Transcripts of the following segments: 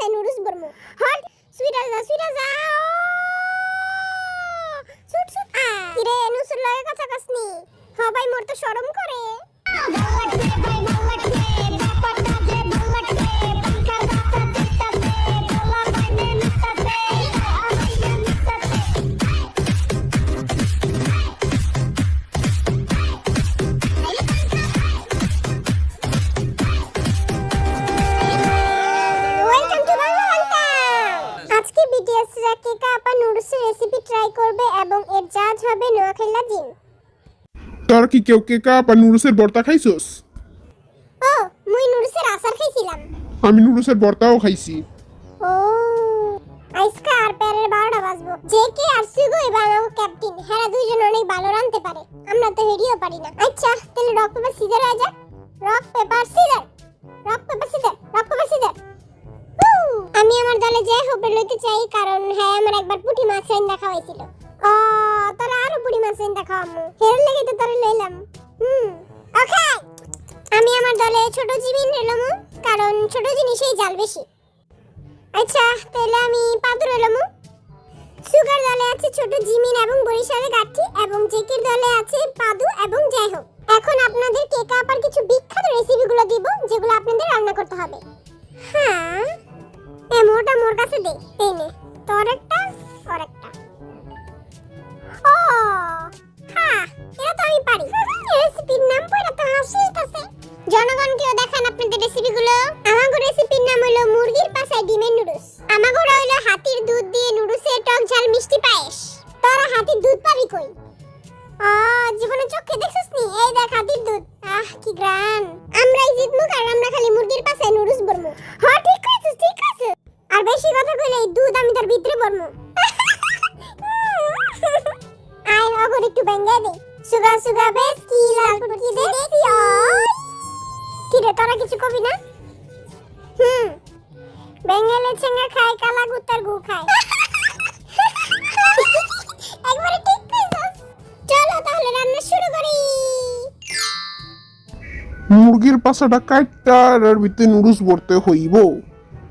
পাছায় noodles বর্মু hot সুইটা যা suit কিরে নুসুর লাগে কথা কসনি হ ভাই মোর তো শরম করে রেসিপি ট্রাই করবে এবং এর জাজ হবে নোয়াখাইলা জিন তোর কি কেউ কেকা বা নুডলসের ভর্তা খাইছস? ও মুই নুডলসের আচার খাইছিলাম। আমি নুডলসের ভর্তাও খাইছি। ও আজকে আর পেরের 12টা বাজবো জেকে আর সুগো বানাও ক্যাপ্টেন হেরা দুইজন অনেক ভালো রাঁধতে পারে আমরা তো হেডিও পারি না। আচ্ছা তাহলে রক পেপার সিজার হয়ে যাক। রক পেপার সিজার আমি আমার দলে যে হোপে লইতে চাই কারণ হ্যাঁ আমার একবার পুঁটি মাছ রান্না খাওয়াইছিল। তোরা আরো পুঁটি মাছ রান্না খাওয়ামু হের লাগি তো তোরে লইলাম। ওকে আমি আমার দলে ছোট জিমিন নিলাম কারণ ছোট জিনিসেই জাল বেশি। আচ্ছা তাহলে আমি পাদুর নিলাম। সুগার দলে আছে ছোট জিমিন এবং বরিশালের গাঠি এবং জেকের দলে আছে পাদু এবং যাই হোক। এখন আপনাদের কেক আপার কিছু বিখ্যাত রেসিপিগুলো দিব যেগুলো আপনাদের রান্না করতে হবে। হ্যাঁ মোটা মোর কাছে দে এই নে তোর একটা আর একটা। ও হ্যাঁ এটা তো আমি পারি। রেসিপির নাম পড়া তো হাসিতেছে। জনগণকেও দেখান আপনাদের রেসিপিগুলো। আমাগো রেসিপির নাম হলো মুরগির পাছায় ডিমের নুডলস। আমাগো হলো হাতির দুধ দিয়ে নুডলসের টক ঝাল মিষ্টি পায়েস। তোরা হাতির দুধ পাবি কই? জীবনে চোখে দেখছস নি? এই দেখ হাতির দুধ। কি গ্রান। আমরাই জিতমু কারণ আমরা খালি মুরগির পাছায় নুডলস বরমু। হ্যাঁ ঠিক আছে আর বেশি কথা কইলে এই দুধ আমি তার ভিতরে বরমু। আই ওগো একটু বেঙ্গে দে। সুগা বেশ কি লাল পুটকি দেখি কি রে তোরা কিছু কবি না? বেঙ্গলে ছেঙ্গা খায় কালা গুতার গু খায়। একবারে ঠিক কইছস। চলো তাহলে রান্না শুরু করি। মুরগির পাছাটা কাটটা এর ভিতরে নুডলস ভরতে হইব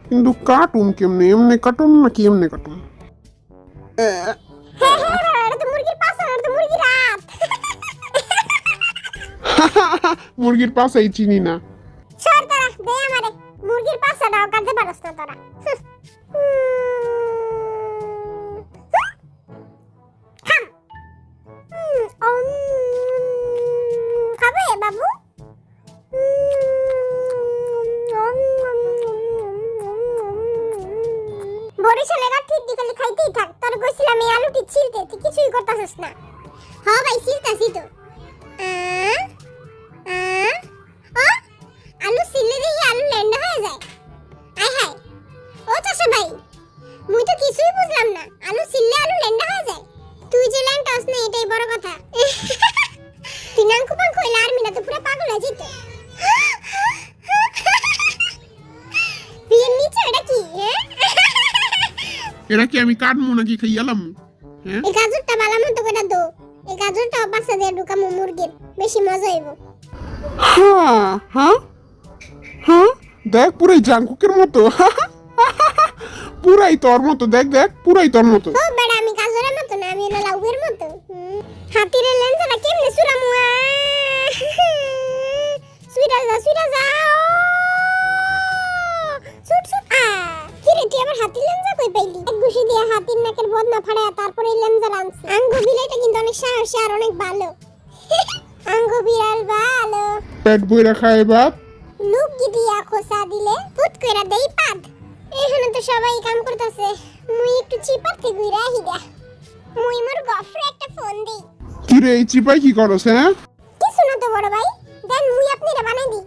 কিন্তু কাটুন কেমনে? এমনে কাটুন নাকি এমনে কাটুন? এটা তো মুরগির পাছা না, এটা তো মুরগির হাত। মুরগির পাছাই চিনি না। সর তোরা দে আমারে মুরগির পাছাটাও কাটতে পারছ না তোরা। খাবে বাবু? বরিশালে গাঠি দিকলে খাইতেই থাক। তোর কইছিলাম এই আলুটি ছিলতে তুই কিছুই করতাছস না। হ্যাঁ ভাই ছিলতাছি তো। আলু ছিলে দেখি আলু ল্যান্ডা হয়ে যায়। আয় হায় ও চাষা ভাই মুই তো কিছুই বুঝলাম না। আলু ছিলে আলু ল্যান্ডা হয়ে যায়? তুই যে ল্যান্ডাস না এটাই বড় কথা। তুই নাঙ্কু পাঙ্কু হইলে আর মিনা তো পুরো পাগল হয়ে যেত। বিয়ের নিচে এটা কি? এরা কি আমি কাটমু নাকি খাইয়ালাম? হ্যাঁ এই গাজরটা ভালো মতো করে দো। এই গাজরটা বাসা দিয়ে ঢুকামু মুরগির বেশি মজা হইব। হ্যাঁ দেখ পুরাই জাঙ্কুকের মতো। পুরাই তোর মতো। দেখ পুরাই তোর মতো। ও বেটা আমি গাজরের মতো না, আমি হলো লাউয়ের মতো। হাতির লেন্সটা কেমনে সুরামু? সুইটা যা সুট কি রে তুই আমার হাতির লেন্সা কই পাইলি? এক ঘুষি দিয়ে হাতির নাকের বদনা ফাড়ায়া তারপরে এই লেন্সা আনছি। আঙ্গু বিলাইটা কিন্তু অনেক সাহসী আর অনেক ভালো। আঙ্গু বিড়াল ভালো পেট বইরা খায় বাপ। লুক দিয়া খোসা দিলে পুত কইরা দেই পাদ। এখানে তো সবাই কাম করতেছে। মুই একটু চিপাতে ঘুরে আহি দা। মুই মোর গফরে একটা ফোন দেই। কি রে এই চিপাই কি করছ? হ্যাঁ কিছু না তো বড় ভাই। দেন মুই আপনারে বানাই দি।